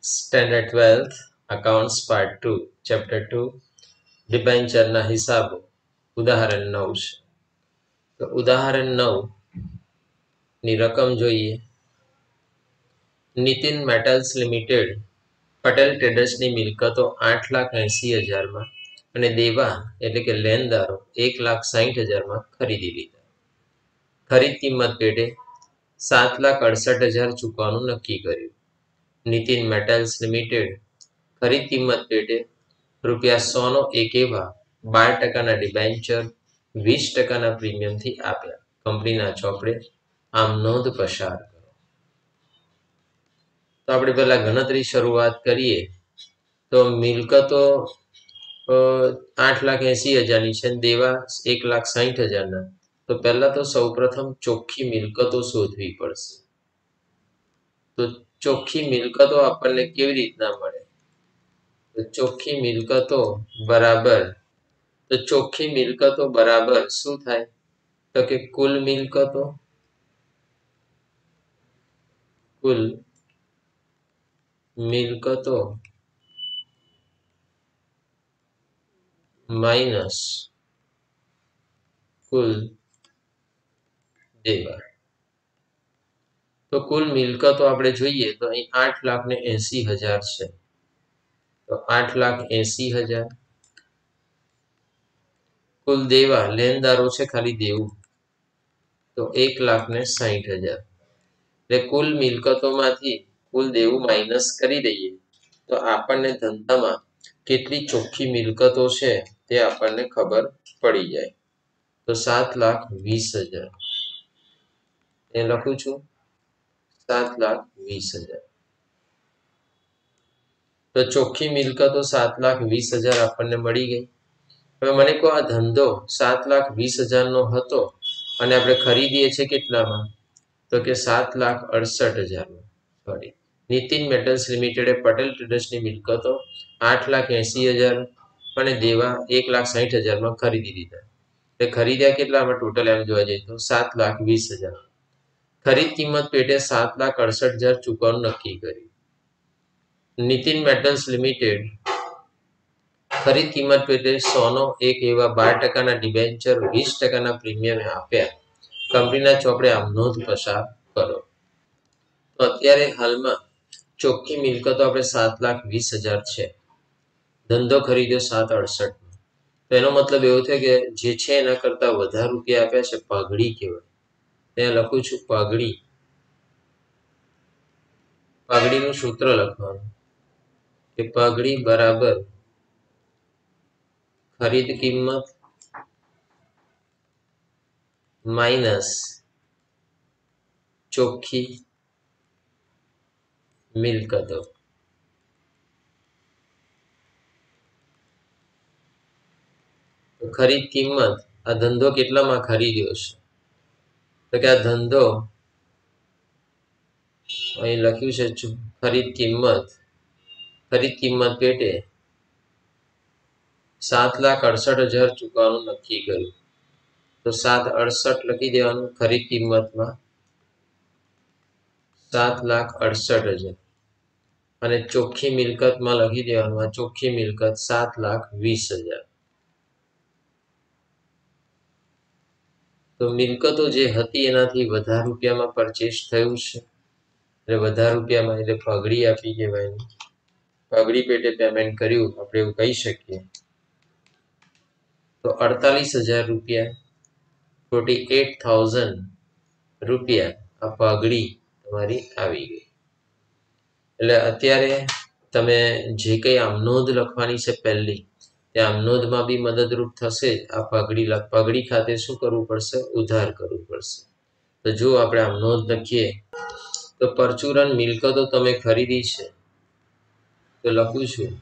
Standard 12th accounts part 2 chapter 2 ડિબેન્ચરના હિસાબો ઉદાહરણ 9 છે. તો ઉદાહરણ 9 ની રકમ જોઈએ. નીતિન મેટલ્સ લિમિટેડ પટેલ ટ્રેડર્સની મિલકતો 8,80,000 માં અને દેવા એટલે કે લેણદારો 1,60,000 માં ખરીદી લીધા. ખરીદ કિંમત પેટે 7,68,000 ચૂકવવાનું નક્કી કર્યું. નીતિન મેટલ્સ લિમિટેડ ખરીદ કિંમત પેટે ₹100 નો એક એવા 12% ડિબેન્ચર 20% પ્રીમિયમથી આપ્યા. કંપનીના ચોપડે આમ નોંધ પસાર કરો. તો આપણે પહેલા ગણતરી શરૂઆત કરીએ. તો મિલકતો 8,80,000 ની છે, દેવા 1,60,000 ના. તો પહેલા તો સૌપ્રથમ ચોખ્ખી મિલકતો શોધવી પડશે. તો ચોખ્ખી મિલકતો આપણને કેવી રીતના મળે? તો ચોખ્ખી મિલકતો બરાબર શું થાય? તો કે કુલ મિલકતો માઇનસ કુલ દેવા. તો કુલ મિલકતો આપણે જોઈએ તો અહીં 8,80,000 છે. તો 8,80,000 કુલ દેવા લેણદારો છે, ખાલી દેવું તો 1,60,000. એટલે કુલ મિલકતોમાંથી કુલ દેવું માઇનસ કરી દઈએ તો આપણને ધંધામાં કેટલી ચોખ્ખી મિલકતો છે તે આપણને ખબર પડી જાય. તો 7,20,000 એ લખું છું, 7,20,000. તો ચોખ્ખી મિલકતો 7,20,000 આપણને મળી ગઈ. હવે મને કહો, આ ધંધો 7,20,000 નો હતો અને આપણે ખરીદીએ છીએ કેટલામાં? તો કે 7,68,000 માં. સોરી, નીતિન મેટલ્સ લિમિટેડે પટેલ ટ્રેડર્સની મિલકતો 8,80,000 અને દેવા 1,60,000 માં ખરીદી લીધા. એટલે ખરીદ્યા કેટલામાં? ટોટલ એમ જોવા જઈએ તો 7,20,000. ખરીદ કિંમત પેટે 7,68,000 ચૂકવવાનું નક્કી કર્યું. નીતિન મેટલ્સ લિમિટેડ ખરીદ કિંમત પેટે 100 નો એક એવા 12% ડિબેન્ચર 20% પ્રીમિયમે આપ્યા. કંપનીના ચોપડે આમ નોંધ પસાર કરો. તો અત્યારે હાલમાં ચોખ્ખી મિલકતો આપણે 7,20,000 છે. ધંધો ખરીદ્યો 7,68. તો એનો મતલબ એવો થયો કે જે છે એના કરતા વધારે રૂપિયા આપ્યા છે. પગડી કહેવાય. ત્યાં લખું છું પગડી. પગડીનું સૂત્ર લખવાનું કે પગડી બરાબર ખરીદ કિંમત માઇનસ ચોખ્ખી મિલકતો. ખરીદ કિંમત, આ ધંધો કેટલામાં ખરીદ્યો છે? તો કે આ ધંધો અહીં લખ્યું છે ખરીદ કિંમત પેટે 7,68,000 ચૂકવવાનું નક્કી કર્યું. તો 7,68 લખી દેવાનું. ખરીદ કિંમતમાં 7,68,000 અને ચોખ્ખી મિલકતમાં લખી દેવાનું. આ ચોખ્ખી મિલકત 7,20,000. તો મિલકતો જે હતી એનાથી વધારે રૂપિયામાં પરચેસ થયું છે. એટલે વધારે રૂપિયામાં એટલે પગડી આપી કહેવાય. પગડી પેટે પેમેન્ટ કર્યું આપણે એવું કહી શકીએ. તો 48,000 રૂપિયા, 48,000 રૂપિયા આ પગડી તમારી આવી ગઈ. એટલે અત્યારે તમે જે કંઈ આમ નોંધ લખવાની છે પહેલી, તે આમ નોંધમાં બી મદદરૂપ થશે. આ પગડી ખાતે શું કરવું પડશે? ઉધાર કરવું પડશે. તો જો આપણે આમ નોંધ લખીએ તો પરચુરન મિલકતો તમે ખરીદી છે. તો લખું છું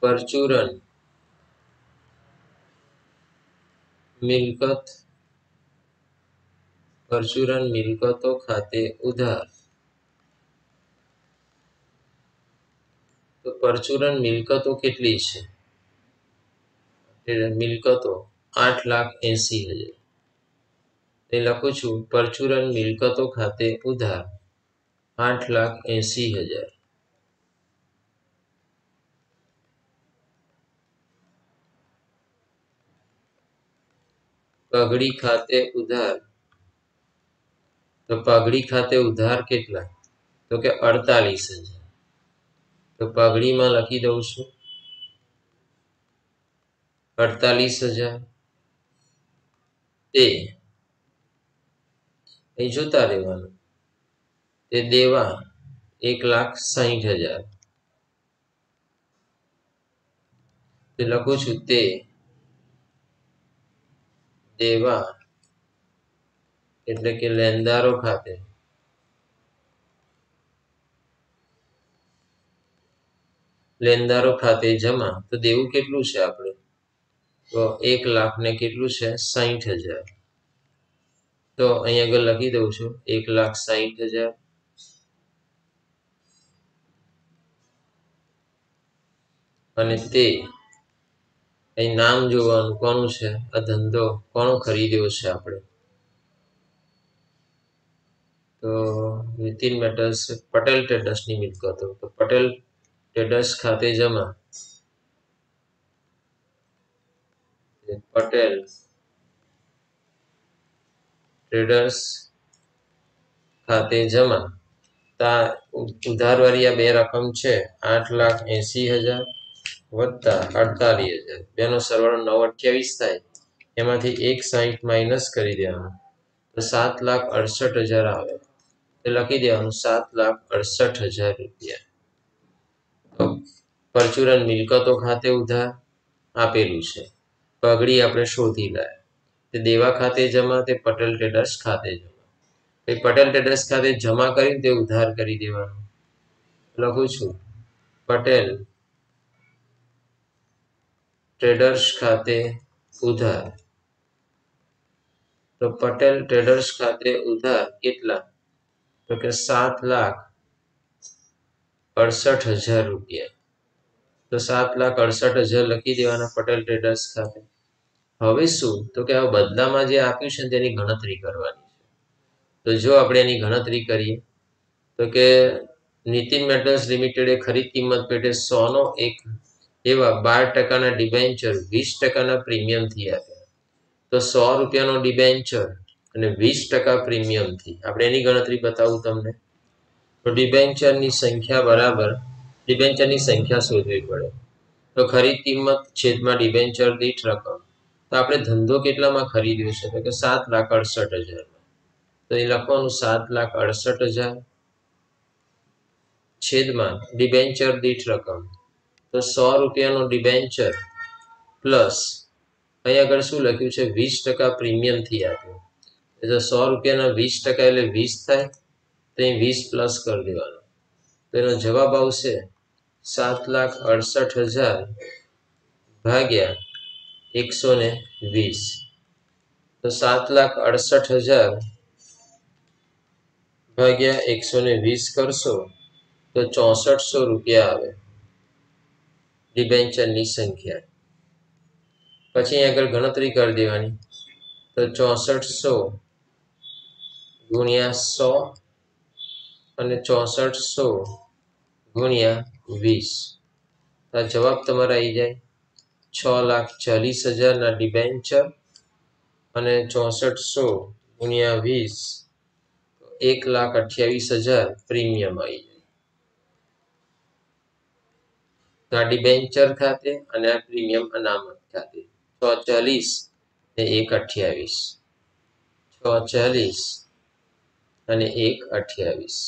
પરચુરન મિલકતો ખાતે ઉધાર. તો પરચુરન મિલકતો કેટલી છે? મિલકતો 8,80,000. લખું છું પરચુરન મિલકતો ખાતે ઉધાર. 8,80,000। પગડી ખાતે ઉધાર, તો પગડી ખાતે ઉધાર કેટલા? તો કે 48,000। તો પગડીમાં લખી દઉં છું 48,000। તે અહીં જોતા રહેવાનું, તે દેવા 1,60,000। તે લખું છું તે દેવા એટલે કે લેણદારો ખાતે જમા। તો દેવું કેટલું છે આપણે? તો 1,00,000 ને કેટલું છે? 60,000। તો અહીં આગળ લખી દઉં છું 1,60,000। અને તે અહીં નામ જોવાનું કોનું છે? આ ધંધો કોનો ખરીદ્યો છે આપણે? તો નીતિન મેટલ્સ પટેલ ટ્રેડર્સની મિલકતો, તો પટેલ ટ્રેડર્સ ખાતે જમા। પટેલ ટ્રેડર્સ ખાતે જમા। ઉધારવાળી આ બે રકમ છે 8,80,000 વત્તા 48,000, બેનો સરવાળો 928 થાય। એમાંથી 160 માઇનસ કરી દેવાનું, તો 7,68,000 આવે। તો લખી દેવાનું 7,68,000 રૂપિયા। તો પરચુરન મિલકતો ખાતે ઉધાર આપેલું છે, પગડી આપણે શોધી લાયા, તે દેવા ખાતે જમા, તે પટેલ ટ્રેડર્સ ખાતે જમા। પટેલ ટ્રેડર્સ ખાતે જમા કરીને તે ઉધાર કરી દેવાનું। લખું છું પટેલ ટ્રેડર્સ ખાતે ઉધાર। તો પટેલ ટ્રેડર્સ ખાતે ઉધાર કેટલા? તો કે 7,68,000 રૂપિયા। તો 7,68,000 લખી દેવાના પટેલ ટ્રેડર્સ ખાતે। હવે શું? તો કે આ બદલામાં જે આપ્યું છે તેની ગણતરી કરવાની છે। તો જો આપણે એની ગણતરી કરીએ તો કે નીતિન મેટલ્સ લિમિટેડે ખરીદ કિંમત પેટે 100 નો એક એવા 12% ડિબેન્ચર 20% પ્રીમિયમથી આપ્યા। તો 100 રૂપિયાનો ડિબેન્ચર અને 20% પ્રીમિયમથી આપણે એની ગણતરી બતાવું તમને। તો ડિબેન્ચરની સંખ્યા બરાબર ડિબેન્ચરની સંખ્યા શોધવી પડે। તો ખરીદ કિંમત છેદમાં ડિબેન્ચર દીઠ રકમ, તો આપણે ધંધો કેટલામાં ખરીદ્યો છે? તો કે 7,68,000। તો એ લખવાનું 7,68,000 છેદમાં ડિબેન્ચર દીઠ રકમ, તો 100 રૂપિયાનો ડિબેન્ચર પ્લસ અહીં આગળ શું લખ્યું છે? 20% પ્રીમિયમથી આપ્યું। તો 100 રૂપિયાના 20% એટલે 20 થાય, તો અહીં 20 પ્લસ કરી દેવાનું। તો એનો જવાબ આવશે 7,68,000 ભાગ્યા 120। તો 7,68,000 ભાગ્યા 120 કરશો તો 6400 રૂપિયા આવે ડિબેન્ચરની સંખ્યા। પછી આગળ ગણતરી કરી દેવાની, તો 6400 ગુણ્યા 100 અને 6400 ગુણ્યા 20, આ જવાબ તમારા આવી જાય 6,40,000 ના ડિબેન્ચર અને 6400 ગુણ્યા 20 1,28,000 પ્રીમિયમ આવી જાય। તો આ ડિબેન્ચર ખાતે અને આ પ્રીમિયમ અનામત ખાતે 640 ને 1,28, 640 અને 1,28,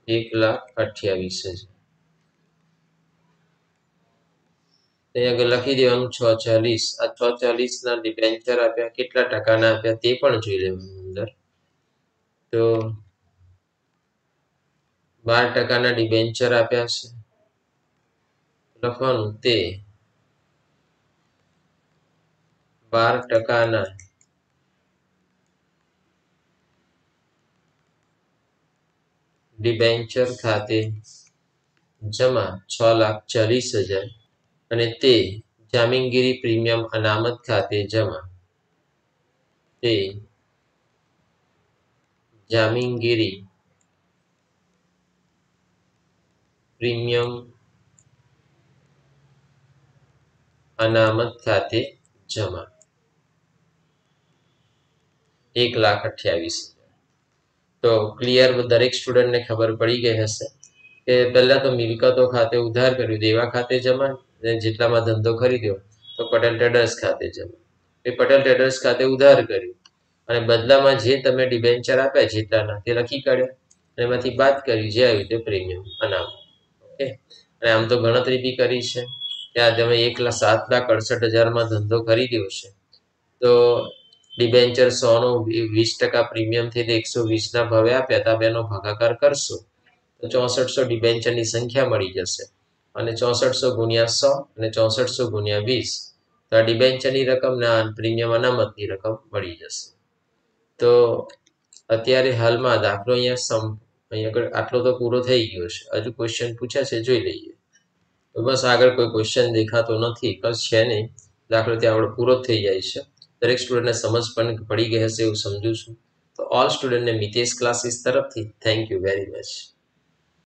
1,28,000 આગળ લખી દેવાનું 640। આ 640 ના ડિબેન્ચર આપ્યા, કેટલા ટકાના આપ્યા તે પણ જોઈ લેવાનું અંદર। તો 12% ડિબેન્ચર આપ્યા છે, લખવાનું તે 12% ડિબેન્ચર ખાતે જમા 6,40,000 અને તે જામીનગીરી પ્રીમિયમ અનામત ખાતે જમા, તે જામીનગીરી પ્રીમિયમ અનામત ખાતે જમા 1,28,000। તો ક્લિયર દરેક સ્ટુડન્ટને ખબર પડી ગઈ હશે કે પહેલા તો મિલકતો ખાતે ઉધાર કર્યું, દેવા ખાતે જમા, અને જેટલામાં ધંધો ખરીદ્યો તો પટેલ ટ્રેડર્સ ખાતે જમા। એ પટેલ ટ્રેડર્સ ખાતે ઉધાર કર્યું અને બદલામાં જે તમે ડિબેન્ચર આપ્યા જેટલાના તે લખી કાઢ્યા અને એમાંથી બાદ કરી જે આવ્યું તે પ્રીમિયમ અનામત। ઓકે, અને આમ તો ગણતરી બી કરી છે કે આ તમે 7,68,000 ધંધો ખરીદ્યો છે તો ડિબેન્ચર 100નો 20% પ્રીમિયમથી 120ના ભાવે આપ્યા હતા, બેનો ભાગાકાર કરશો તો 6400 ડિબેન્ચરની સંખ્યા મળી જશે અને 6400 ગુણ્યા 100 અને 6400 ગુણ્યા 20 તો આ ડિબેન્ચરની રકમ ને પ્રીમિયમ અનામતની રકમ મળી જશે। તો અત્યારે હાલમાં દાખલો અહીંયા આટલો તો પૂરો થઈ ગયો છે, હજુ ક્વેશ્ચન પૂછ્યા છે જોઈ લઈએ। તો બસ આગળ કોઈ ક્વેશ્ચન દેખાતો નથી, બસ છે નહીં, દાખલો ત્યાં આપણે પૂરો જ થઈ જાય છે। દરેક સ્ટુડન્ટને સમજ પણ પડી ગઈ હશે એવું સમજુ છું। તો ઓલ સ્ટુડન્ટને મિતેશ ક્લાસીસ તરફથી થેન્ક યુ વેરી મચ।